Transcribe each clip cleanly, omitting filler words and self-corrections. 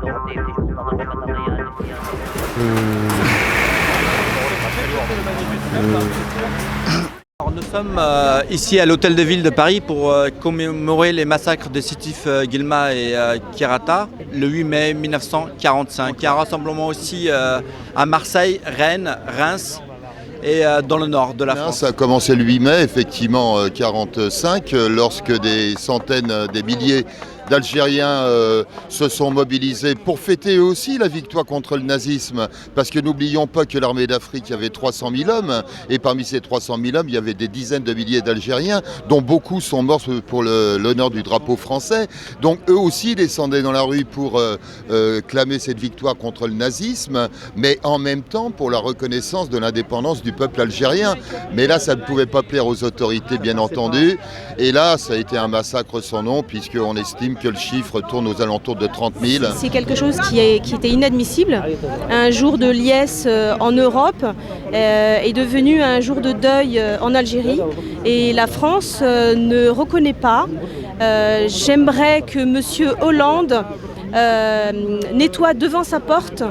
Alors, nous sommes ici à l'Hôtel de Ville de Paris pour commémorer les massacres de Sétif, Guelma et Kirata le 8 mai 1945. Il y a un rassemblement aussi à Marseille, Rennes, Reims et dans le nord de la France. Ça a commencé le 8 mai, effectivement, 1945, lorsque des centaines, des milliers d'Algériens se sont mobilisés pour fêter eux aussi la victoire contre le nazisme. Parce que n'oublions pas que l'armée d'Afrique, il y avait 300 000 hommes. Et parmi ces 300 000 hommes, il y avait des dizaines de milliers d'Algériens, dont beaucoup sont morts pour l'honneur du drapeau français. Donc eux aussi descendaient dans la rue pour clamer cette victoire contre le nazisme, mais en même temps pour la reconnaissance de l'indépendance du peuple algérien. Mais là, ça ne pouvait pas plaire aux autorités, bien entendu. Et là, ça a été un massacre sans nom, puisqu'on estime que le chiffre tourne aux alentours de 30 000. C'est quelque chose qui était inadmissible. Un jour de liesse en Europe est devenu un jour de deuil en Algérie. Et la France ne reconnaît pas. J'aimerais que M. Hollande nettoie devant sa porte.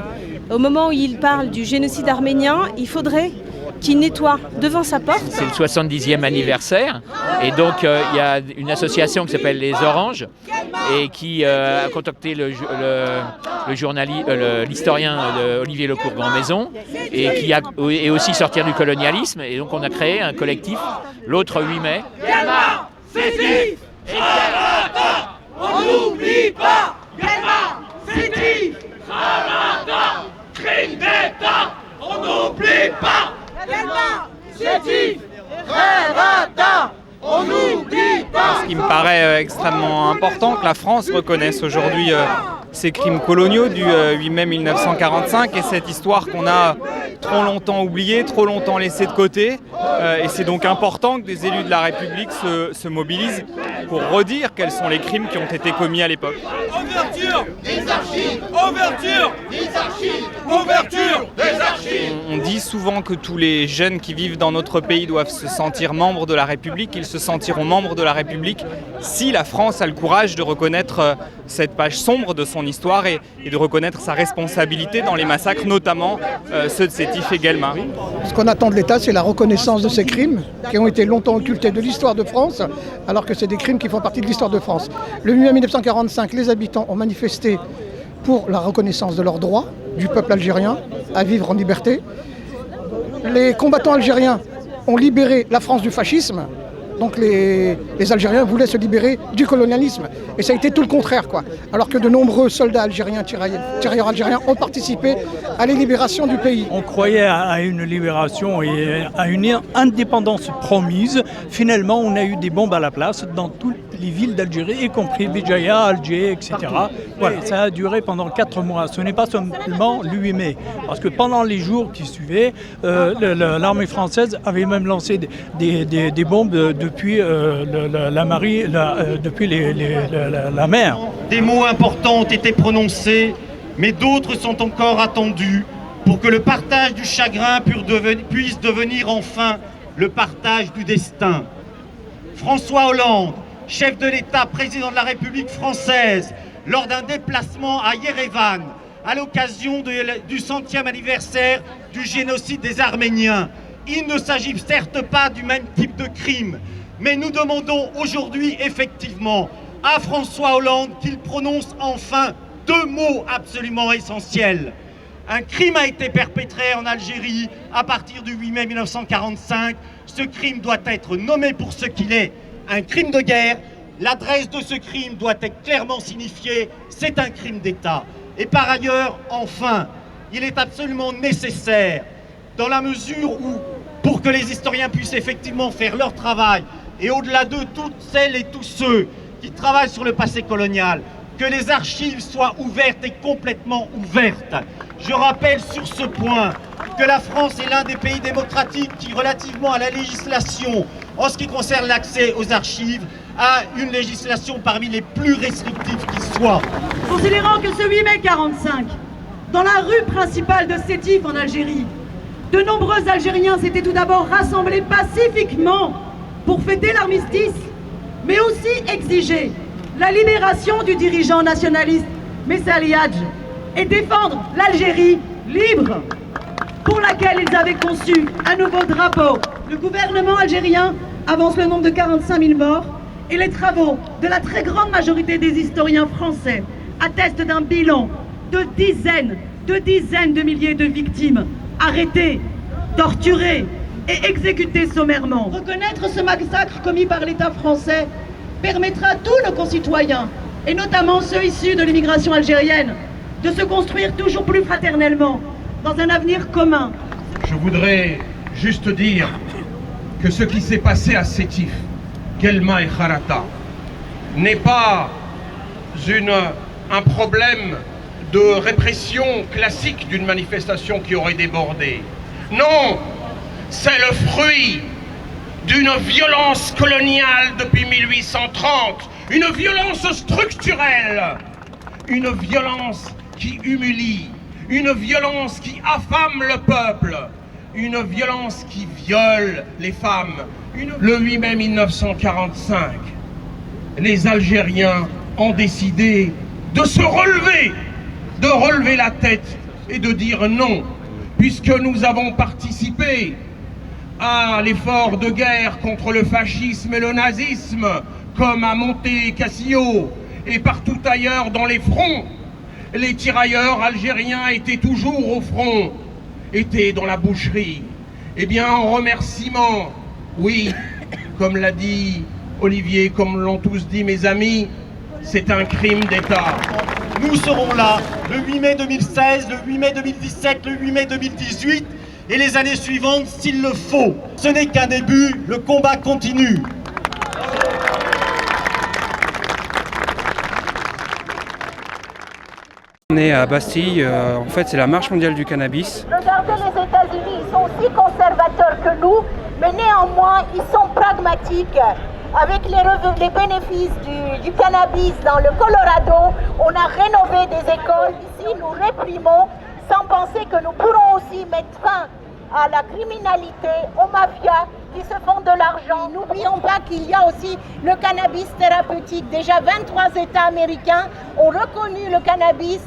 Au moment où il parle du génocide arménien, il faudrait qu'il nettoie devant sa porte. C'est le 70e anniversaire et donc il y a une association qui s'appelle Les Oranges et qui a contacté l'historien Olivier Lecourt-Grandmaison et qui est aussi sortir du colonialisme, et donc on a créé un collectif l'autre 8 mai. Guelma, Sétif, Kirata, on n'oublie pas. Guelma, Sétif, Kirata, crime d'État, on n'oublie pas. Guelma, Sétif, Kirata, on n'oublie pas. Ce qui me paraît extrêmement important, que la France reconnaisse aujourd'hui ces crimes coloniaux du 8 mai 1945 et cette histoire qu'on a trop longtemps oubliée, trop longtemps laissée de côté. Et c'est donc important que des élus de la République se mobilisent pour redire quels sont les crimes qui ont été commis à l'époque. Ouverture des archives, ouverture des archives, ouverture des archives. On dit souvent que tous les jeunes qui vivent dans notre pays doivent se sentir membres de la République. Ils se sentiront membres de la République si la France a le courage de reconnaître cette page sombre de son histoire et de reconnaître sa responsabilité dans les massacres, notamment ceux de Sétif et Guelma. Ce qu'on attend de l'État, c'est la reconnaissance de ces crimes qui ont été longtemps occultés de l'histoire de France, alors que c'est des crimes qui font partie de l'histoire de France. Le 8 mai 1945, les habitants ont manifesté pour la reconnaissance de leurs droits du peuple algérien à vivre en liberté. Les combattants algériens ont libéré la France du fascisme. Donc les Algériens voulaient se libérer du colonialisme. Et ça a été tout le contraire, quoi. Alors que de nombreux soldats algériens, tirailleurs algériens, ont participé à la libération du pays. On croyait à une libération et à une indépendance promise. Finalement, on a eu des bombes à la place dans toutes les villes d'Algérie, y compris Béjaïa, Alger, etc. Voilà, ça a duré pendant 4 mois. Ce n'est pas seulement le 8 mai. Parce que pendant les jours qui suivaient, l'armée française avait même lancé des bombes depuis la mer. Des mots importants ont été prononcés, mais d'autres sont encore attendus pour que le partage du chagrin puisse devenir enfin le partage du destin. François Hollande, chef de l'État, président de la République française, lors d'un déplacement à Yerevan, à l'occasion du 100e anniversaire du génocide des Arméniens. Il ne s'agit certes pas du même type de crime, mais nous demandons aujourd'hui effectivement à François Hollande qu'il prononce enfin 2 mots absolument essentiels. Un crime a été perpétré en Algérie à partir du 8 mai 1945. Ce crime doit être nommé pour ce qu'il est, un crime de guerre. L'adresse de ce crime doit être clairement signifiée, c'est un crime d'État. Et par ailleurs, enfin, il est absolument nécessaire, dans la mesure où, pour que les historiens puissent effectivement faire leur travail, et au-delà d'eux, toutes celles et tous ceux qui travaillent sur le passé colonial, que les archives soient ouvertes et complètement ouvertes. Je rappelle sur ce point que la France est l'un des pays démocratiques qui, relativement à la législation, en ce qui concerne l'accès aux archives, a une législation parmi les plus restrictives qui soient. Considérant que ce 8 mai 45, dans la rue principale de Sétif en Algérie, de nombreux Algériens s'étaient tout d'abord rassemblés pacifiquement pour fêter l'armistice, mais aussi exiger la libération du dirigeant nationaliste Messali Hadj, et défendre l'Algérie libre, pour laquelle ils avaient conçu un nouveau drapeau. Le gouvernement algérien avance le nombre de 45 000 morts et les travaux de la très grande majorité des historiens français attestent d'un bilan de dizaines de milliers de victimes arrêtées, torturées et exécutées sommairement. Reconnaître ce massacre commis par l'État français permettra à tous nos concitoyens, et notamment ceux issus de l'immigration algérienne, de se construire toujours plus fraternellement dans un avenir commun. Je voudrais juste dire que ce qui s'est passé à Sétif, Guelma et Kharata, n'est pas un problème de répression classique d'une manifestation qui aurait débordé. Non, c'est le fruit d'une violence coloniale depuis 1830, une violence structurelle, une violence qui humilie, une violence qui affame le peuple, une violence qui viole les femmes. Le 8 mai 1945, les Algériens ont décidé de se relever, de relever la tête et de dire non, puisque nous avons participé à l'effort de guerre contre le fascisme et le nazisme, comme à Monte Cassino et partout ailleurs dans les fronts. Les tirailleurs algériens étaient toujours au front, étaient dans la boucherie. Eh bien, en remerciement, oui, comme l'a dit Olivier, comme l'ont tous dit mes amis, c'est un crime d'État. Nous serons là le 8 mai 2016, le 8 mai 2017, le 8 mai 2018 et les années suivantes s'il le faut. Ce n'est qu'un début, le combat continue. On est à Bastille, en fait c'est la marche mondiale du cannabis. Regardez les États-Unis, ils sont aussi conservateurs que nous, mais néanmoins ils sont pragmatiques. Avec les bénéfices du cannabis dans le Colorado, on a rénové des écoles. Ici, nous réprimons sans penser que nous pourrons aussi mettre fin à la criminalité, aux mafias qui se font de l'argent. N'oublions pas qu'il y a aussi le cannabis thérapeutique. Déjà 23 États américains ont reconnu le cannabis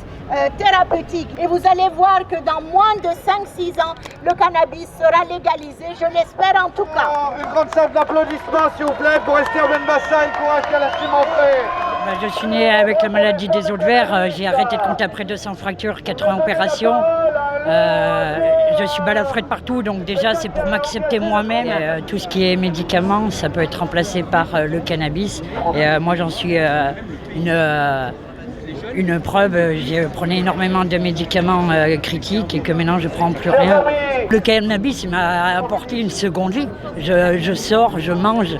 thérapeutique. Et vous allez voir que dans moins de 5-6 ans, le cannabis sera légalisé, je l'espère en tout cas. Une grande salle d'applaudissements s'il vous plaît pour Esther Benbassa et courage qu'elle a cimenté. Je suis née avec la maladie des os de verre, j'ai arrêté de compter après 200 fractures, 80 opérations. Je suis balafrée de partout, donc déjà c'est pour m'accepter moi-même. Tout ce qui est médicaments, ça peut être remplacé par le cannabis. Et moi j'en suis une preuve, je prenais énormément de médicaments critiques et que maintenant je ne prends plus rien. Le cannabis m'a apporté une seconde vie. Je sors, je mange,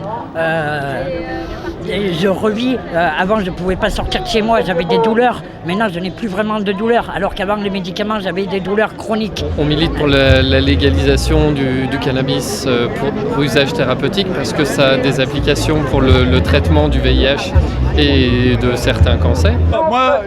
je revis. Avant je ne pouvais pas sortir de chez moi, j'avais des douleurs. Maintenant je n'ai plus vraiment de douleurs, alors qu'avant les médicaments j'avais des douleurs chroniques. On milite pour la légalisation du cannabis pour usage thérapeutique parce que ça a des applications pour le traitement du VIH et de certains cancers. Moi,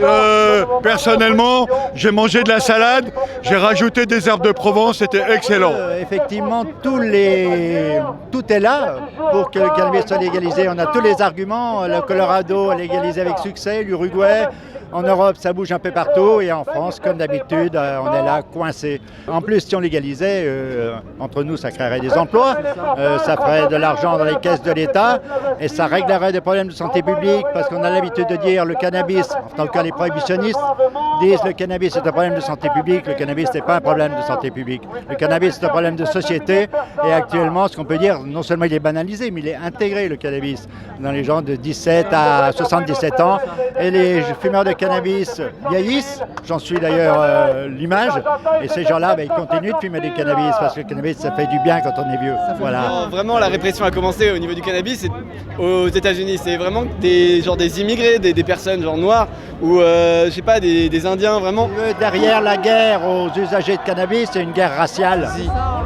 personnellement, j'ai mangé de la salade, j'ai rajouté des herbes de Provence, c'était excellent. Effectivement, tout est là pour que le cannabis soit légalisé. On a tous les arguments. Le Colorado a légalisé avec succès, l'Uruguay. En Europe, ça bouge un peu partout et en France, comme d'habitude, on est là coincé. En plus, si on légalisait, entre nous, ça créerait des emplois, ça ferait de l'argent dans les caisses de l'État et ça réglerait des problèmes de santé publique parce qu'on a l'habitude de dire le cannabis, en tout cas les prohibitionnistes, disent le cannabis est un problème de santé publique, le cannabis n'est pas un problème de santé publique. Le cannabis est un problème de société et actuellement, ce qu'on peut dire, non seulement il est banalisé, mais il est intégré, le cannabis, dans les gens de 17 à 77 ans et les fumeurs de cannabis vieillissent, j'en suis d'ailleurs l'image, et ces gens-là, ils continuent de fumer du cannabis parce que le cannabis, ça fait du bien quand on est vieux. Voilà. Vraiment, la répression a commencé au niveau du cannabis aux États-Unis. C'est vraiment des immigrés, des personnes genre noires ou je sais pas, des Indiens vraiment. Derrière la guerre aux usagers de cannabis, c'est une guerre raciale.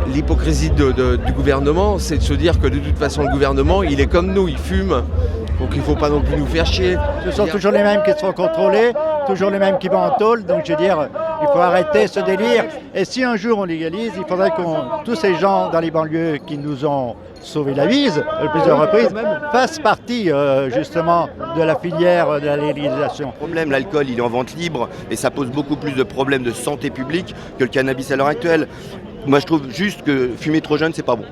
L'hypocrisie du gouvernement, c'est de se dire que de toute façon le gouvernement, il est comme nous, il fume. Donc il ne faut pas non plus nous faire chier. Ce sont toujours les mêmes qui se font contrôler. toujours les mêmes qui vont en tôle. Donc je veux dire, il faut arrêter ce délire. Et si un jour on légalise, il faudrait que tous ces gens dans les banlieues qui nous ont sauvé la vie, plusieurs reprises, fassent partie justement de la filière de la légalisation. Le problème, l'alcool, il est en vente libre et ça pose beaucoup plus de problèmes de santé publique que le cannabis à l'heure actuelle. Moi, je trouve juste que fumer trop jeune, c'est pas bon.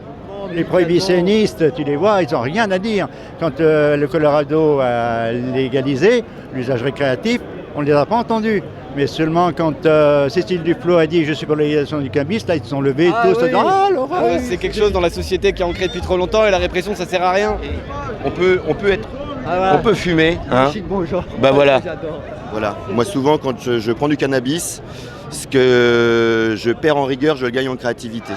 Les prohibitionnistes, tu les vois, ils n'ont rien à dire. Quand le Colorado a légalisé l'usage récréatif, on ne les a pas entendus. Mais seulement quand Cécile Duflot a dit « je suis pour la légalisation du cannabis », là ils se sont levés tous dans « ah, l'horreur !» C'est quelque chose dans la société qui est ancré depuis trop longtemps et la répression ça sert à rien. On peut fumer, hein. Bah voilà. Voilà. Moi souvent quand je prends du cannabis, ce que je perds en rigueur, je le gagne en créativité.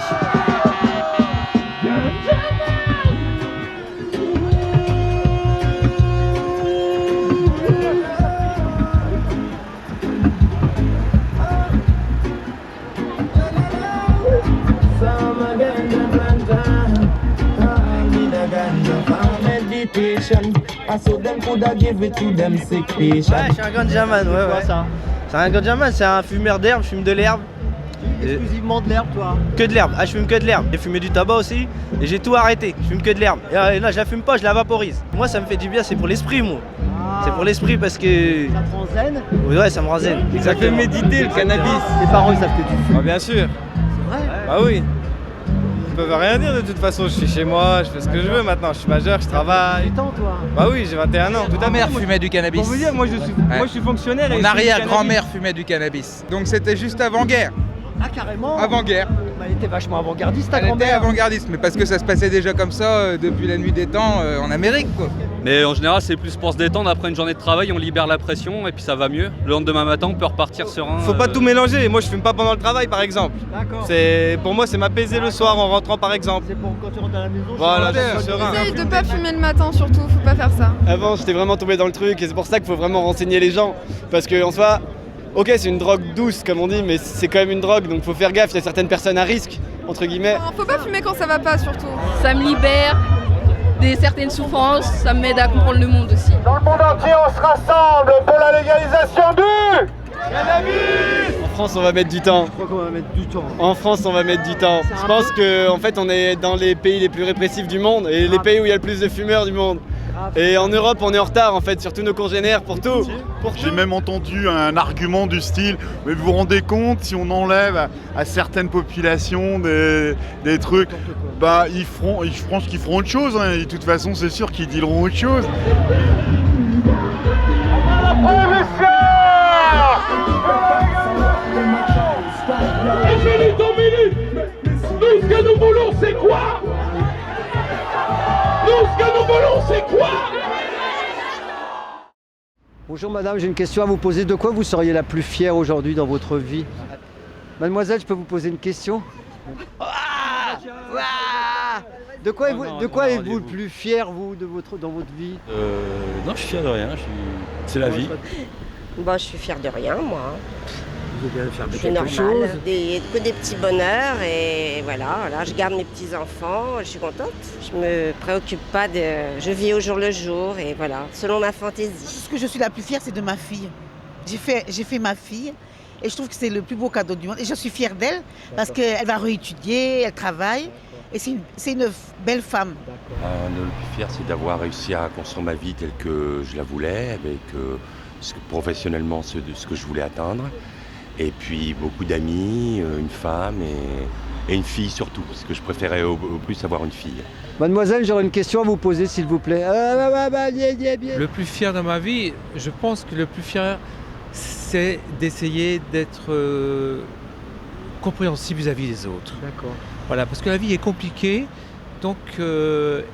Ouais, je suis un ganjaman, ouais. C'est un ganjaman, c'est un fumeur d'herbe, je fume de l'herbe. Exclusivement de l'herbe, toi? Que de l'herbe, je fume que de l'herbe. J'ai fumé du tabac aussi et j'ai tout arrêté, je fume que de l'herbe. Et là, je la fume pas, je la vaporise. Moi, ça me fait du bien, c'est pour l'esprit, moi. C'est pour l'esprit parce que... Ça te rend zen? Ouais, ça me rend zen. Ça fait méditer le cannabis. Tes parents, ils savent que tu fumes? Bien sûr. C'est vrai? Bah oui. Ils peuvent rien dire de toute façon, je suis chez moi, je fais ce que je veux maintenant, je suis majeur, je travaille. T'as toi? Bah oui, j'ai 21 ans. Ma mère fumait du cannabis. Pour vous dire, moi je suis fonctionnaire et Mon arrière-grand-mère fumait du cannabis. Donc c'était juste avant-guerre. Ah carrément? Avant-guerre. Bah, elle était vachement avant-gardiste ta Elle était grand-mère. avant-gardiste, mais parce que ça se passait déjà comme ça depuis la nuit des temps en Amérique, quoi. Mais en général, c'est plus pour se détendre après une journée de travail, on libère la pression et puis ça va mieux. Le lendemain matin, on peut repartir serein. Faut pas tout mélanger, moi je fume pas pendant le travail par exemple. D'accord. Pour moi c'est m'apaiser le soir en rentrant par exemple. C'est pour quand tu rentres à la maison. Voilà, je suis serein. Essaye de pas fumer le matin surtout, faut pas faire ça. Avant j'étais vraiment tombé dans le truc et c'est pour ça qu'il faut vraiment renseigner les gens. Parce qu'en soi, ok c'est une drogue douce comme on dit, mais c'est quand même une drogue donc faut faire gaffe, il y a certaines personnes à risque, entre guillemets. Non, faut pas fumer quand ça va pas surtout. Ça me libère de certaines souffrances, ça m'aide à comprendre le monde aussi. Dans le monde entier, on se rassemble pour la légalisation du cannabis. En France on va mettre du temps. Je crois qu'on va mettre du temps. En France on va mettre du temps. Je pense qu'en fait on est dans les pays les plus répressifs du monde et les pays où il y a le plus de fumeurs du monde. Et en Europe on est en retard en fait, surtout nos congénères pour tout. J'ai même entendu un argument du style, mais vous vous rendez compte si on enlève à certaines populations des trucs, bah je pense qu'ils feront autre chose, hein. Et de toute façon c'est sûr qu'ils diront autre chose. Minute en minute, nous ce que nous voulons c'est quoi? Nous ce que nous voulons c'est quoi? Bonjour madame, j'ai une question à vous poser. De quoi vous seriez la plus fière aujourd'hui dans votre vie? Mademoiselle, je peux vous poser une question? De quoi êtes-vous le plus fier, vous, dans votre vie? Non, je suis fier de rien, c'est la vie. Bon, je suis fière de rien, moi. Vous êtes bien fier de C'est quelque normal, chose? que des petits bonheurs et voilà, je garde mes petits-enfants, je suis contente. Je me préoccupe pas je vis au jour le jour et voilà, selon ma fantaisie. Ce que je suis la plus fière, c'est de ma fille. J'ai fait ma fille et je trouve que c'est le plus beau cadeau du monde. Et je suis fière d'elle parce qu'elle va réétudier, elle travaille et c'est une belle femme. Le plus fier, c'est d'avoir réussi à construire ma vie telle que je la voulais, avec professionnellement ce que je voulais atteindre. Et puis beaucoup d'amis, une femme et une fille surtout, parce que je préférais au plus avoir une fille. Mademoiselle, j'aurais une question à vous poser, s'il vous plaît. Le plus fier dans ma vie, je pense que le plus fier, c'est d'essayer d'être compréhensible vis-à-vis des autres. D'accord. Voilà, parce que la vie est compliquée, donc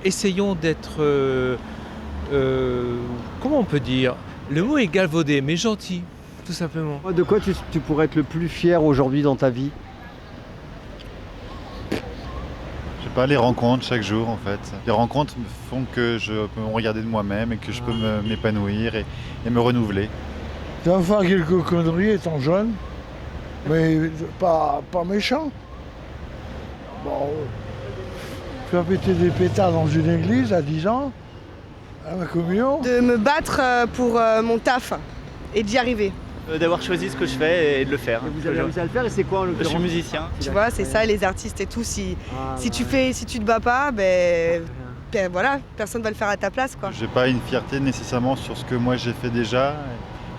essayons d'être, comment on peut dire, le mot est galvaudé, mais gentil, tout simplement. De quoi tu pourrais être le plus fier aujourd'hui dans ta vie? Je sais pas, les rencontres chaque jour en fait. Les rencontres font que je peux me regarder de moi-même et que je peux m'épanouir et me renouveler. J'ai fait quelques conneries étant jeune, mais pas méchant. Bon, faire péter des pétards dans une église à 10 ans, à la communion. De me battre pour mon taf et d'y arriver. D'avoir choisi ce que je fais et de le faire. Et vous avez réussi à le faire, et c'est quoi en l'occurrence? Je suis musicien. Tu vois, c'est ça, les artistes et tout. Si tu te bats pas, ben voilà, personne va le faire à ta place, quoi. J'ai pas une fierté nécessairement sur ce que moi j'ai fait déjà,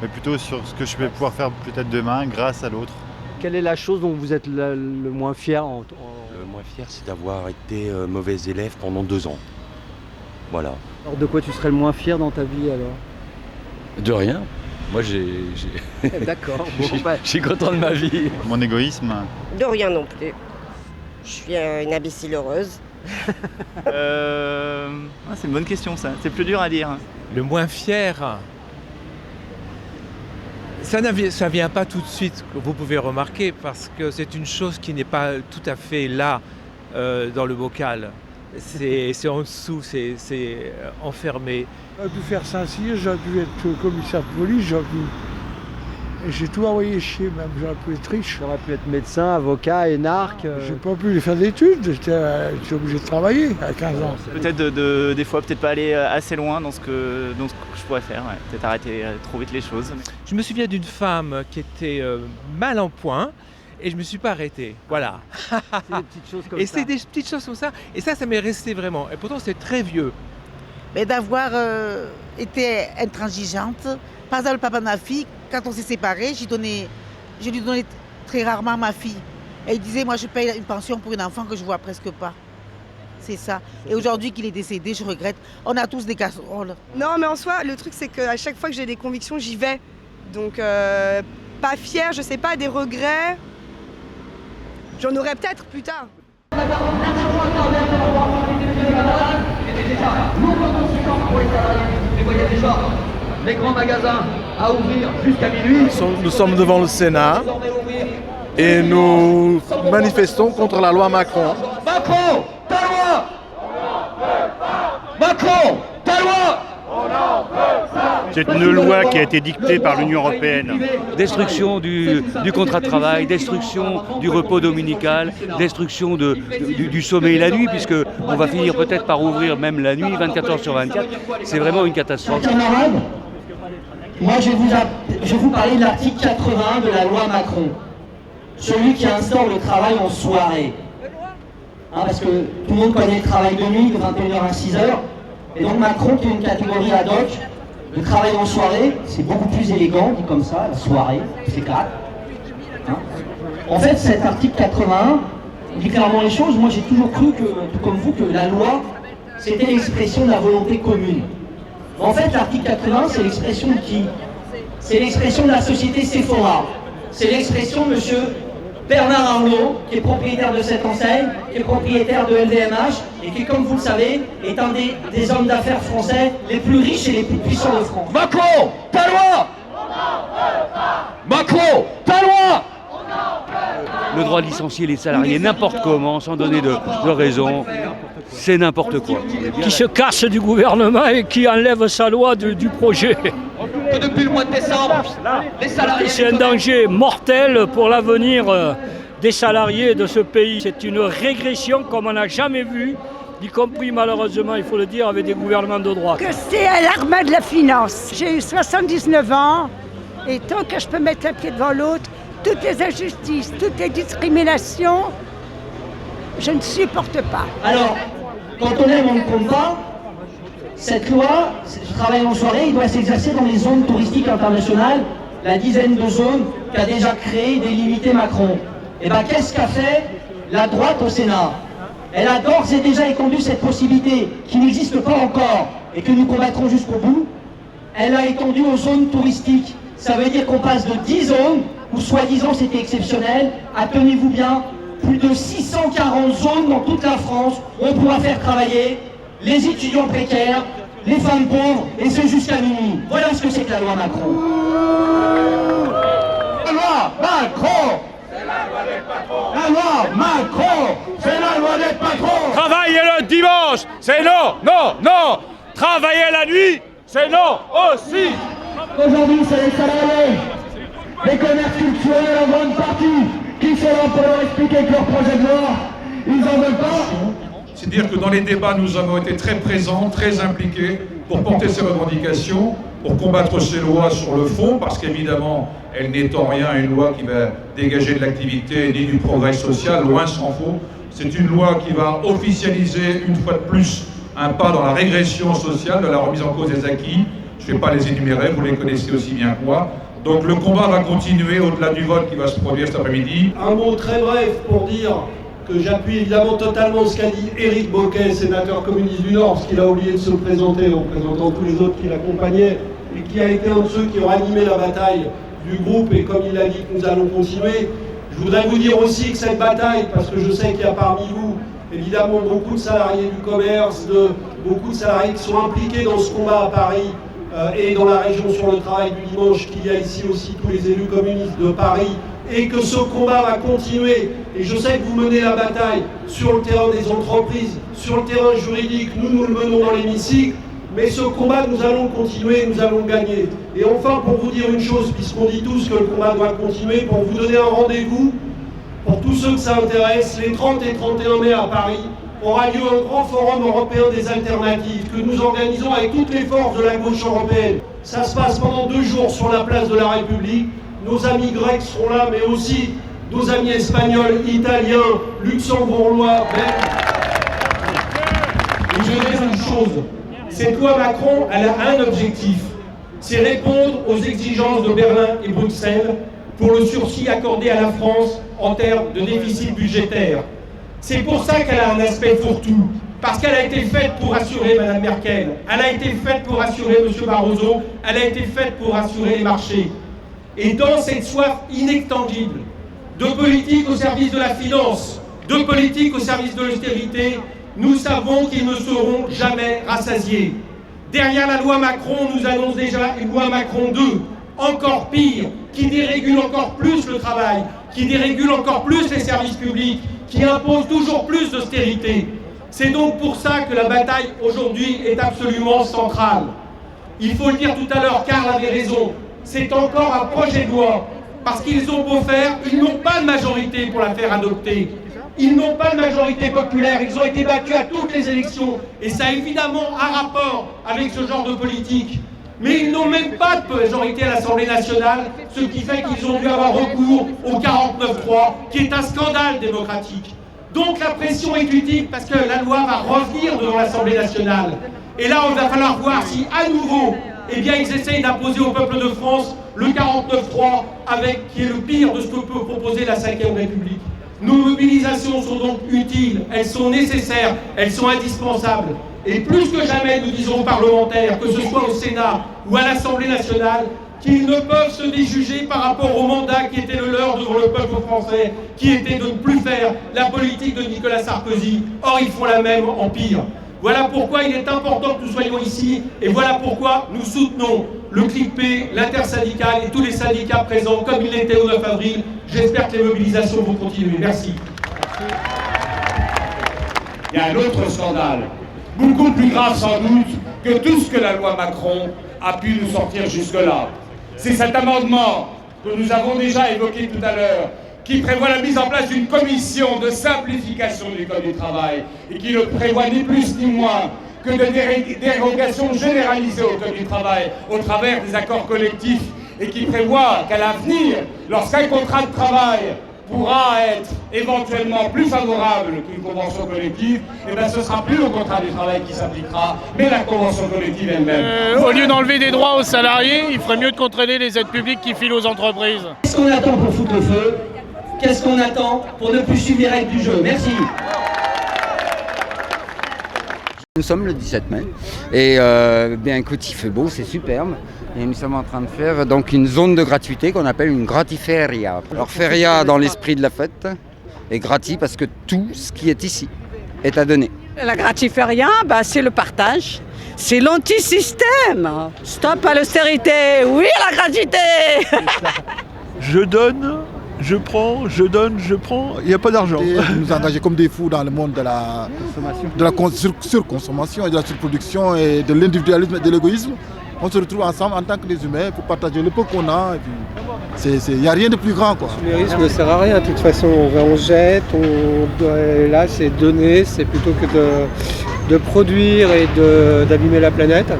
mais plutôt sur ce que je vais pouvoir faire peut-être demain grâce à l'autre. Quelle est la chose dont vous êtes le moins fier Le moins fier, c'est d'avoir été mauvais élève pendant 2 ans. Voilà. Alors de quoi tu serais le moins fier dans ta vie alors? De rien. Moi, D'accord. Je suis content de ma vie. Mon égoïsme. De rien non plus. Je suis une imbécile heureuse. C'est une bonne question ça, c'est plus dur à dire. Le moins fier, ça vient pas tout de suite, vous pouvez remarquer, parce que c'est une chose qui n'est pas tout à fait là dans le bocal. C'est en dessous, c'est enfermé. J'aurais pu faire Saint-Cyr, j'aurais pu être commissaire de police, et j'ai tout envoyé chier même, j'aurais pu être riche. J'aurais pu être médecin, avocat, énarque. J'ai pas pu faire d'études, j'étais obligé de travailler à 15 ans. Peut-être des fois, peut-être pas aller assez loin dans ce que je pourrais faire, ouais. Peut-être arrêter trop vite les choses. Je me souviens d'une femme qui était mal en point, et je me suis pas arrêté. Voilà. C'est des petites choses comme ça. Et c'est des petites choses comme ça. Et ça m'est resté vraiment. Et pourtant, c'est très vieux. Mais d'avoir été intransigeante. Par exemple, le papa de ma fille, quand on s'est séparés, je lui donnais très rarement ma fille. Et il disait, moi je paye une pension pour une enfant que je vois presque pas. C'est ça. Et aujourd'hui qu'il est décédé, je regrette. On a tous des casseroles. Non, mais en soi, le truc c'est qu'à chaque fois que j'ai des convictions, j'y vais. Donc, pas fière, je sais pas, des regrets. J'en aurai peut-être plus tard. Les grands magasins à ouvrir jusqu'à minuit. Nous sommes devant le Sénat et nous manifestons contre la loi Macron. Macron, ta loi! Macron, ta loi! C'est une loi qui a été dictée par l'Union européenne. Destruction du contrat de travail, destruction du repos dominical, destruction du sommeil la nuit, puisque on va finir peut-être par ouvrir même la nuit, 24 heures sur 24. C'est vraiment une catastrophe. Camarades, moi je vais vous parler de l'article 80 de la loi Macron. Celui qui instaure le travail en soirée. Parce que tout le monde connaît le travail de nuit de 21h à 6h. Et donc Macron, qui est une catégorie ad hoc, le travail en soirée, c'est beaucoup plus élégant, dit comme ça, la soirée, c'est clair. En fait, cet article 81 dit clairement les choses. Moi, j'ai toujours cru, tout comme vous, que la loi, c'était l'expression de la volonté commune. En fait, l'article 80, c'est l'expression de qui? C'est l'expression de la société Sephora. C'est l'expression de monsieur Bernard Arnault, qui est propriétaire de cette enseigne, qui est propriétaire de LVMH, et qui, comme vous le savez, est un des hommes d'affaires français les plus riches et les plus puissants de France. Macron, ta loi! Macron, ta loi! Le droit de licencier les salariés n'importe comment, sans donner de raison, c'est n'importe quoi. Qui se casse du gouvernement et qui enlève sa loi du projet. Que depuis le mois de décembre, les salariés... C'est un danger mortel pour l'avenir des salariés de ce pays. C'est une régression comme on n'a jamais vu, y compris malheureusement, il faut le dire, avec des gouvernements de droite. Que c'est alarmant de la finance. J'ai eu 79 ans et tant que je peux mettre un pied devant l'autre, toutes les injustices, toutes les discriminations, je ne supporte pas. Alors, quand on aime, on ne compte pas. Cette loi, ce travail en soirée, il doit s'exercer dans les zones touristiques internationales, la dizaine de zones qu'a déjà créé et délimité Macron. Et bien, qu'est-ce qu'a fait la droite au Sénat? Elle a d'ores et déjà étendu cette possibilité qui n'existe pas encore et que nous combattrons jusqu'au bout. Elle a étendu aux zones touristiques. Ça veut dire qu'on passe de 10 zones, où soi-disant c'était exceptionnel, à, tenez-vous bien, plus de 640 zones dans toute la France où on pourra faire travailler les étudiants précaires, les femmes pauvres, et ce jusqu'à minuit. Voilà ce que c'est que la loi Macron. La loi Macron! C'est la loi des patrons! La loi Macron! C'est la loi des patrons! Travailler le dimanche, c'est non, non, non. Travailler la nuit, c'est non aussi. Aujourd'hui, c'est les salariés, les commerces culturels en grande partie, qui sont là pour leur expliquer que leur projet de loi, ils n'en veulent pas. C'est dire que dans les débats, nous avons été très présents, très impliqués pour porter ces revendications. pour combattre ces lois sur le fond, parce qu'évidemment, elle n'est en rien une loi qui va dégager de l'activité ni du progrès social, loin s'en faut. C'est une loi qui va officialiser une fois de plus un pas dans la régression sociale, de la remise en cause des acquis. Je ne vais pas les énumérer, vous les connaissez aussi bien que moi. Donc le combat va continuer au-delà du vote qui va se produire cet après-midi. Un mot très bref pour dire que j'appuie évidemment totalement ce qu'a dit Éric Bocquet, sénateur communiste du Nord, parce qu'il a oublié de se présenter en présentant tous les autres qui l'accompagnaient, et qui a été un de ceux qui ont animé la bataille du groupe, et comme il l'a dit que nous allons continuer. Je voudrais vous dire aussi que cette bataille, parce que je sais qu'il y a parmi vous évidemment beaucoup de salariés du commerce, beaucoup de salariés qui sont impliqués dans ce combat à Paris et dans la région sur le travail du dimanche, qu'il y a ici aussi tous les élus communistes de Paris, et que ce combat va continuer. Et je sais que vous menez la bataille sur le terrain des entreprises, sur le terrain juridique, nous le menons dans l'hémicycle, mais ce combat, nous allons continuer, nous allons gagner. Et enfin, pour vous dire une chose, puisqu'on dit tous que le combat doit continuer, pour vous donner un rendez-vous, pour tous ceux que ça intéresse, les 30 et 31 mai à Paris, aura lieu un grand forum européen des alternatives que nous organisons avec toutes les forces de la gauche européenne. Ça se passe pendant 2 jours sur la place de la République. Nos amis grecs seront là, mais aussi nos amis espagnols, italiens, luxembourgeois, belges. Et je vais dire une chose, cette loi Macron, elle a un objectif, c'est répondre aux exigences de Berlin et Bruxelles pour le sursis accordé à la France en termes de déficit budgétaire. C'est pour ça qu'elle a un aspect fourre-tout, parce qu'elle a été faite pour assurer Mme Merkel, elle a été faite pour assurer M. Barroso, elle a été faite pour assurer les marchés. Et dans cette soif inextinguible de politique au service de la finance, de politique au service de l'austérité, nous savons qu'ils ne seront jamais rassasiés. Derrière la loi Macron, nous annonce déjà une loi Macron 2, encore pire, qui dérégule encore plus le travail, qui dérégule encore plus les services publics, qui impose toujours plus d'austérité. C'est donc pour ça que la bataille aujourd'hui est absolument centrale. Il faut le dire tout à l'heure, Karl avait raison, c'est encore un projet de loi, parce qu'ils ont beau faire, ils n'ont pas de majorité pour la faire adopter. Ils n'ont pas de majorité populaire, ils ont été battus à toutes les élections, et ça a évidemment un rapport avec ce genre de politique. Mais ils n'ont même pas de majorité à l'Assemblée nationale, ce qui fait qu'ils ont dû avoir recours au 49-3, qui est un scandale démocratique. Donc la pression est utile parce que la loi va revenir devant l'Assemblée nationale. Et là, il va falloir voir si, à nouveau, eh bien, ils essayent d'imposer au peuple de France le 49-3, qui est le pire de ce que peut proposer la 5e République. Nos mobilisations sont donc utiles, elles sont nécessaires, elles sont indispensables. Et plus que jamais, nous disons aux parlementaires, que ce soit au Sénat ou à l'Assemblée nationale, qu'ils ne peuvent se déjuger par rapport au mandat qui était le leur devant le peuple français, qui était de ne plus faire la politique de Nicolas Sarkozy. Or, ils font la même en pire. Voilà pourquoi il est important que nous soyons ici, et voilà pourquoi nous soutenons le CLIP, l'intersyndicale et tous les syndicats présents, comme il l'était au 9 avril. J'espère que les mobilisations vont continuer. Merci. Il y a un autre scandale, beaucoup plus grave sans doute que tout ce que la loi Macron a pu nous sortir jusque-là. C'est cet amendement que nous avons déjà évoqué tout à l'heure, qui prévoit la mise en place d'une commission de simplification du Code du travail et qui ne prévoit ni plus ni moins que de dérogations généralisées au Code du travail au travers des accords collectifs et qui prévoit qu'à l'avenir, lorsqu'un contrat de travail pourra être éventuellement plus favorable qu'une convention collective, eh bien ce sera plus le contrat du travail qui s'appliquera, mais la convention collective elle-même. Au lieu d'enlever des droits aux salariés, il ferait mieux de contrôler les aides publiques qui filent aux entreprises. Qu'est-ce qu'on attend pour foutre le feu? Qu'est-ce qu'on attend pour ne plus suivre les règles du jeu? Merci. Nous sommes le 17 mai et bien écoute, il fait beau, c'est superbe. Et nous sommes en train de faire donc une zone de gratuité qu'on appelle une gratiferia. Alors feria dans l'esprit de la fête et grati parce que tout ce qui est ici est à donner. La gratiferia, c'est le partage, c'est l'antisystème. Stop à l'austérité, oui à la gratuité. Je donne, je prends, je donne, je prends, il n'y a pas d'argent. Nous engager comme des fous dans le monde de la surconsommation et de la surproduction et de l'individualisme et de l'égoïsme. On se retrouve ensemble en tant que des humains pour partager le peu qu'on a. Il n'y a rien de plus grand. Le consumérisme ne sert à rien. De toute façon, on jette. Là, c'est donner. C'est plutôt que de produire et d'abîmer la planète.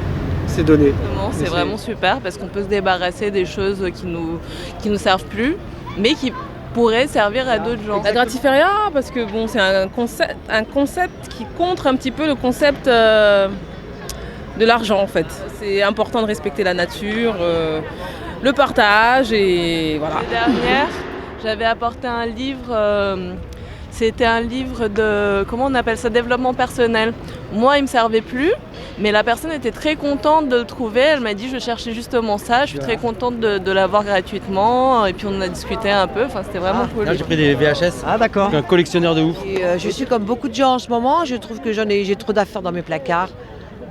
c'est donné. C'est vraiment super parce qu'on peut se débarrasser des choses qui nous servent plus, mais qui pourraient servir à d'autres gens. La Gratiferia, parce que bon, c'est un concept qui contre un petit peu le concept de l'argent en fait. C'est important de respecter la nature, le partage et voilà. L'année dernière, j'avais apporté un livre, c'était un livre de, comment on appelle ça, développement personnel. Moi, il me servait plus, mais la personne était très contente de le trouver. Elle m'a dit, je cherchais justement ça, je suis très contente de l'avoir gratuitement. Et puis on en a discuté un peu, enfin, c'était vraiment cool. Là, j'ai pris des VHS. Ah d'accord. Je suis un collectionneur de ouf. Et, je suis comme beaucoup de gens en ce moment, je trouve que j'ai trop d'affaires dans mes placards,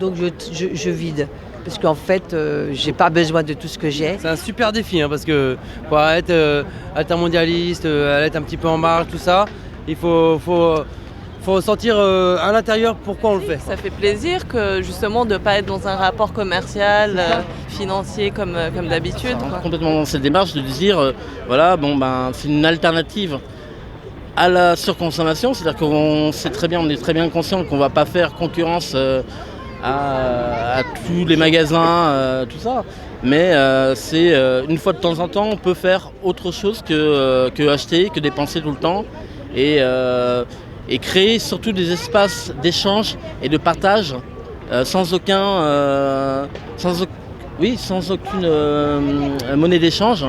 donc je vide. Parce qu'en fait, j'ai pas besoin de tout ce que j'ai. C'est un super défi, parce que pour être altermondialiste, être un petit peu en marge, tout ça, il faut sentir à l'intérieur pourquoi on le fait. Ça fait plaisir que justement de ne pas être dans un rapport commercial, financier comme d'habitude. Complètement dans cette démarche de dire, c'est une alternative à la surconsommation, c'est-à-dire qu'on sait très bien, on est très bien conscient qu'on ne va pas faire concurrence à tous les magasins, tout ça. Mais c'est une fois de temps en temps, on peut faire autre chose que acheter, que dépenser tout le temps. Et créer surtout des espaces d'échange et de partage sans aucune monnaie d'échange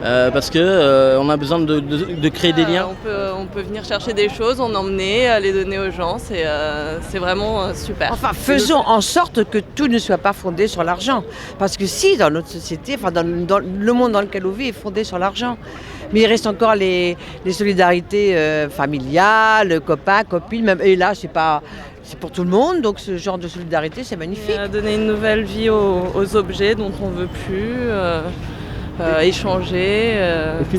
parce que on a besoin de créer des liens. On peut venir chercher des choses, en emmener, les donner aux gens, c'est vraiment super. Enfin, faisons en sorte que tout ne soit pas fondé sur l'argent. Parce que si, dans notre société, dans le monde dans lequel on vit est fondé sur l'argent. Mais il reste encore les solidarités familiales, copains, copines, même, et là, c'est pour tout le monde, donc ce genre de solidarité, c'est magnifique. Donner une nouvelle vie aux objets dont on ne veut plus, échanger,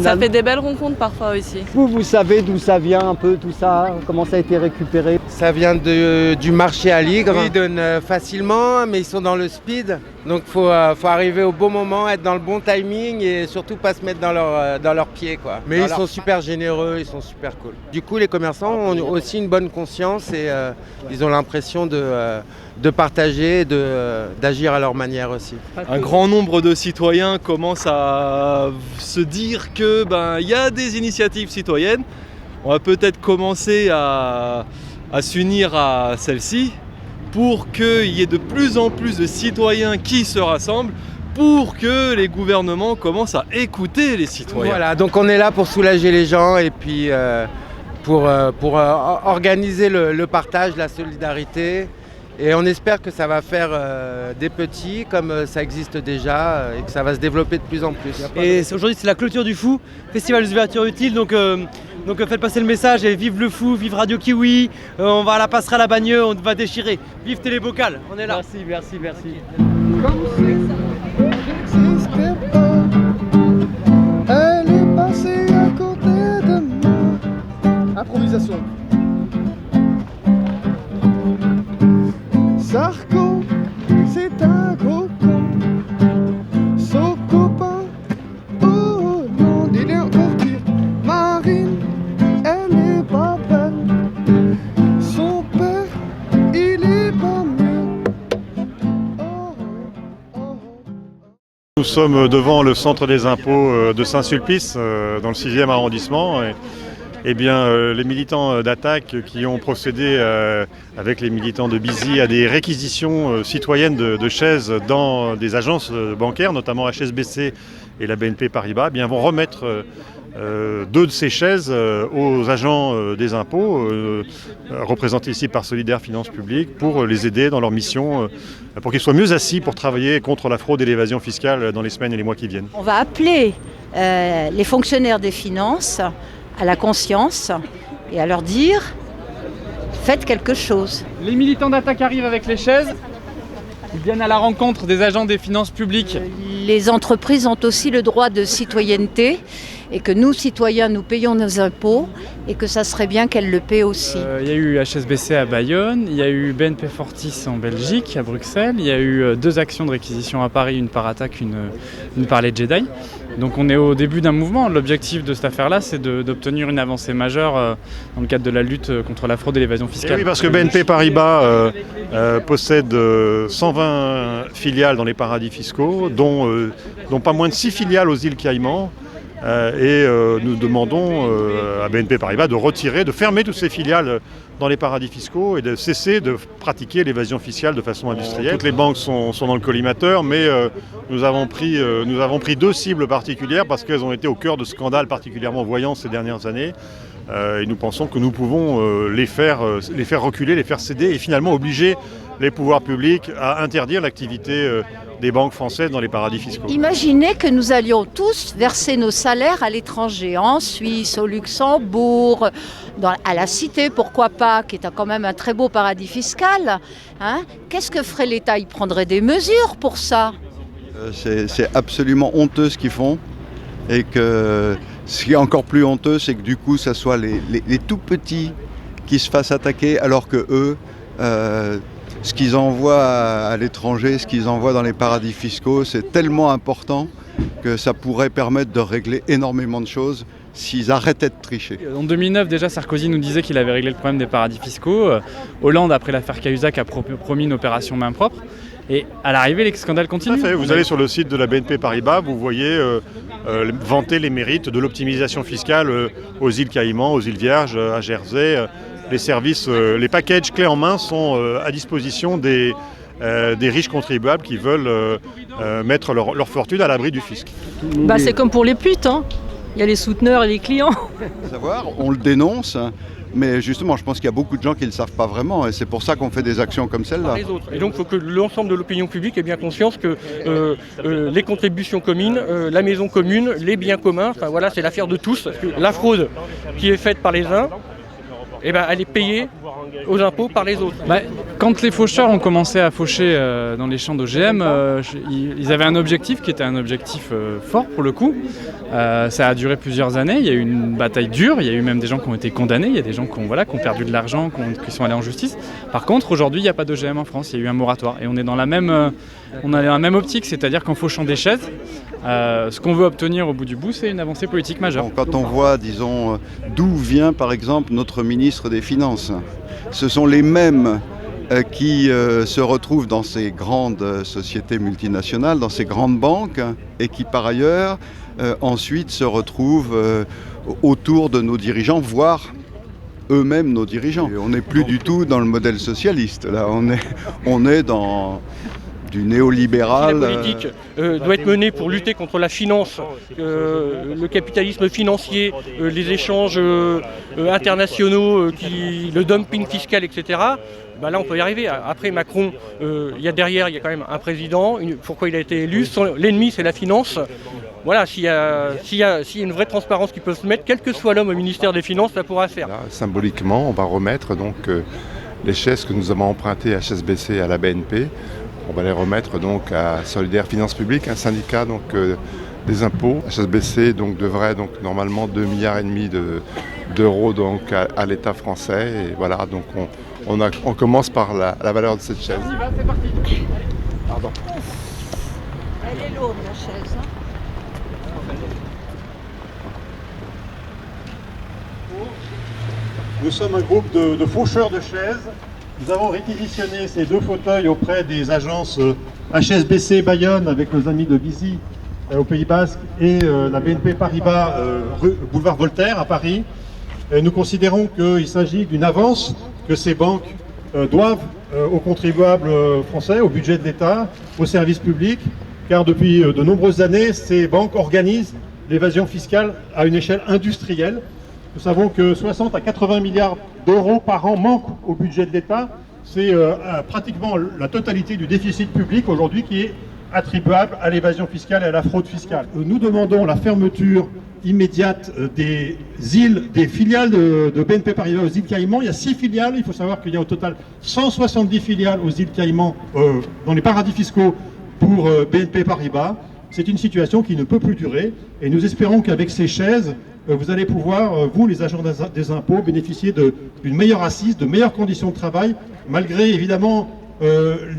ça fait des belles rencontres parfois aussi. Vous savez d'où ça vient un peu tout ça, comment ça a été récupéré? Ça vient du marché à Ligre. Ils donnent facilement, mais ils sont dans le speed. Donc faut arriver au bon moment, être dans le bon timing et surtout pas se mettre dans leurs pieds, quoi. Mais ils sont super généreux, ils sont super cool. Du coup, les commerçants ont aussi une bonne conscience et ils ont l'impression de partager, d'agir à leur manière aussi. Un grand nombre de citoyens commencent à se dire que y a des initiatives citoyennes. On va peut-être commencer à s'unir à celles-ci pour qu'il y ait de plus en plus de citoyens qui se rassemblent pour que les gouvernements commencent à écouter les citoyens. Voilà, donc on est là pour soulager les gens et puis pour organiser le partage, la solidarité. Et on espère que ça va faire des petits comme ça existe déjà et que ça va se développer de plus en plus. Et aujourd'hui c'est la clôture du Fou, festival des ouvertures utiles, donc faites passer le message et vive le Fou, vive Radio Kiwi, on va à la passerelle à Bagneux, on va déchirer. Vive Télébocal, on est là. Merci. Elle est passée à côté de moi. Improvisation. Sarko, c'est un gros con. Son copain, oh non, il est encore pire. Marine, elle est pas belle. Son père, il est pas mieux. Nous sommes devant le centre des impôts de Saint-Sulpice, dans le 6e arrondissement. Les militants d'Attaque qui ont procédé avec les militants de Bizy à des réquisitions citoyennes de chaises dans des agences bancaires, notamment HSBC et la BNP Paribas, vont remettre 2 de ces chaises aux agents des impôts, représentés ici par Solidaire Finances Publiques, pour les aider dans leur mission, pour qu'ils soient mieux assis pour travailler contre la fraude et l'évasion fiscale dans les semaines et les mois qui viennent. On va appeler les fonctionnaires des finances à la conscience et à leur dire « faites quelque chose ». Les militants d'Attaque arrivent avec les chaises, ils viennent à la rencontre des agents des finances publiques. Les entreprises ont aussi le droit de citoyenneté et que nous, citoyens, nous payons nos impôts et que ça serait bien qu'elles le paient aussi. Il y a eu HSBC à Bayonne, il y a eu BNP Fortis en Belgique, à Bruxelles, il y a eu 2 actions de réquisition à Paris, une par Attaque, une par les Jedi. Donc on est au début d'un mouvement. L'objectif de cette affaire-là, c'est d'obtenir une avancée majeure dans le cadre de la lutte contre la fraude et l'évasion fiscale. Et oui, parce que BNP Paribas possède 120 filiales dans les paradis fiscaux, dont pas moins de 6 filiales aux îles Caïmans. Nous demandons à BNP Paribas de fermer toutes ces filiales dans les paradis fiscaux et de cesser de pratiquer l'évasion fiscale de façon industrielle. Toutes les banques sont dans le collimateur, mais nous avons pris 2 cibles particulières parce qu'elles ont été au cœur de scandales particulièrement voyants ces dernières années. Et nous pensons que nous pouvons les faire reculer, les faire céder et finalement obliger les pouvoirs publics à interdire l'activité des banques françaises dans les paradis fiscaux. Imaginez que nous allions tous verser nos salaires à l'étranger, en Suisse, au Luxembourg, à la Cité, pourquoi pas, qui est quand même un très beau paradis fiscal. Hein ? Qu'est-ce que ferait l'État ? Il prendrait des mesures pour ça. C'est absolument honteux ce qu'ils font. Et que ce qui est encore plus honteux, c'est que du coup, ça soit les tout petits qui se fassent attaquer, alors que eux, ce qu'ils envoient à l'étranger, ce qu'ils envoient dans les paradis fiscaux, c'est tellement important que ça pourrait permettre de régler énormément de choses s'ils arrêtaient de tricher. En 2009, déjà, Sarkozy nous disait qu'il avait réglé le problème des paradis fiscaux. Hollande, après l'affaire Cahuzac, a promis une opération main propre. Et à l'arrivée, les scandales continuent. Tout à fait. Vous allez sur le site de la BNP Paribas, vous voyez vanter les mérites de l'optimisation fiscale aux îles Caïmans, aux îles Vierges, à Jersey. Les services, les packages clés en main sont à disposition des riches contribuables qui veulent mettre leur fortune à l'abri du fisc. C'est comme pour les putes, hein. Il y a les souteneurs et les clients. Savoir, on le dénonce, mais justement, je pense qu'il y a beaucoup de gens qui ne le savent pas vraiment, et c'est pour ça qu'on fait des actions comme celle-là. Et donc, il faut que l'ensemble de l'opinion publique ait bien conscience que les contributions communes, la maison commune, les biens communs, c'est l'affaire de tous. La fraude qui est faite par les uns, elle est payée aux impôts par les autres. Quand les faucheurs ont commencé à faucher dans les champs d'OGM, ils avaient un objectif qui était un objectif fort pour le coup. Ça a duré plusieurs années, il y a eu une bataille dure, il y a eu même des gens qui ont été condamnés, il y a des gens qui ont perdu de l'argent, qui sont allés en justice. Par contre, aujourd'hui, il n'y a pas d'OGM en France, il y a eu un moratoire. Et on est dans la même optique, c'est-à-dire qu'en fauchant des chaises, ce qu'on veut obtenir au bout du bout, c'est une avancée politique majeure. Quand on voit, disons, d'où vient par exemple notre ministre des Finances, ce sont les mêmes qui se retrouvent dans ces grandes sociétés multinationales, dans ces grandes banques, et qui par ailleurs ensuite se retrouvent autour de nos dirigeants, voire eux-mêmes nos dirigeants. Et on n'est plus du tout dans le modèle socialiste, là on est dans du néolibéral. La politique doit être menée pour lutter contre la finance, le capitalisme financier, les échanges internationaux, le dumping fiscal, etc. Là, on peut y arriver. Après Macron, il y a quand même un président. Pourquoi il a été élu ? L'ennemi, c'est la finance. Voilà, s'il y a une vraie transparence qui peut se mettre, quel que soit l'homme au ministère des Finances, ça pourra faire. Là, symboliquement, on va remettre donc les chaises que nous avons empruntées à HSBC et à la BNP. On va les remettre donc à Solidaire Finances Publiques, un syndicat donc des impôts. HSBC donc devrait donc normalement 2,5 milliards d'euros donc à l'État français. Et voilà, donc on commence par la valeur de cette chaise. C'est parti. Pardon. Elle est lourde la chaise. Hein. Nous sommes un groupe de faucheurs de chaises. Nous avons réquisitionné ces 2 fauteuils auprès des agences HSBC Bayonne avec nos amis de Bizy au Pays Basque et la BNP Paribas boulevard Voltaire à Paris. Nous considérons qu'il s'agit d'une avance que ces banques doivent aux contribuables français, au budget de l'État, aux services publics, car depuis de nombreuses années, ces banques organisent l'évasion fiscale à une échelle industrielle. Nous savons que 60 à 80 milliards d'euros par an manquent au budget de l'État. C'est pratiquement la totalité du déficit public aujourd'hui qui est attribuable à l'évasion fiscale et à la fraude fiscale. Nous demandons la fermeture immédiate des filiales de BNP Paribas aux îles Caïmans. Il y a 6 filiales, il faut savoir qu'il y a au total 170 filiales aux îles Caïmans dans les paradis fiscaux pour BNP Paribas. C'est une situation qui ne peut plus durer et nous espérons qu'avec ces chaises, vous allez pouvoir, vous les agents des impôts, bénéficier d'une meilleure assise, de meilleures conditions de travail, malgré évidemment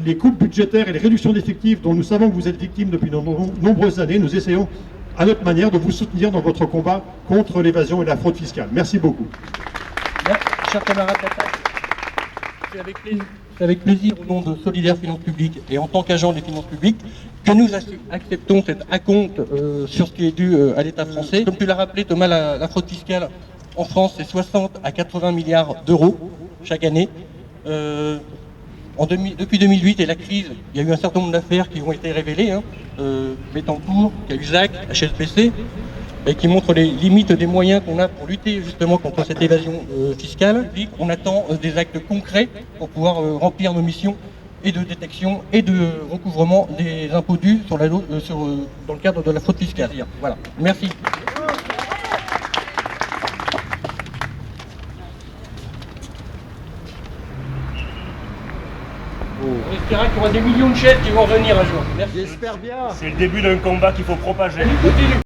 les coupes budgétaires et les réductions d'effectifs dont nous savons que vous êtes victimes depuis de nombreuses années. Nous essayons à notre manière, de vous soutenir dans votre combat contre l'évasion et la fraude fiscale. Merci beaucoup. Merci, chers camarades d'Attaque. C'est avec plaisir, au nom de Solidaire Finances Publiques et en tant qu'agent des finances publiques, que nous acceptons cet acompte sur ce qui est dû à l'État français. Comme tu l'as rappelé, Thomas, la fraude fiscale en France, c'est 60 à 80 milliards d'euros chaque année. Depuis 2008 et la crise, il y a eu un certain nombre d'affaires qui ont été révélées, Bettencourt, Cahuzac, HSBC, et qui montrent les limites des moyens qu'on a pour lutter justement contre cette évasion fiscale. On attend des actes concrets pour pouvoir remplir nos missions et de détection et de recouvrement des impôts dus dans le cadre de la fraude fiscale. Voilà, merci. On espérera qu'il y aura des millions de chefs qui vont revenir un jour. Merci. J'espère bien. C'est le début d'un combat qu'il faut propager. Allez, continue.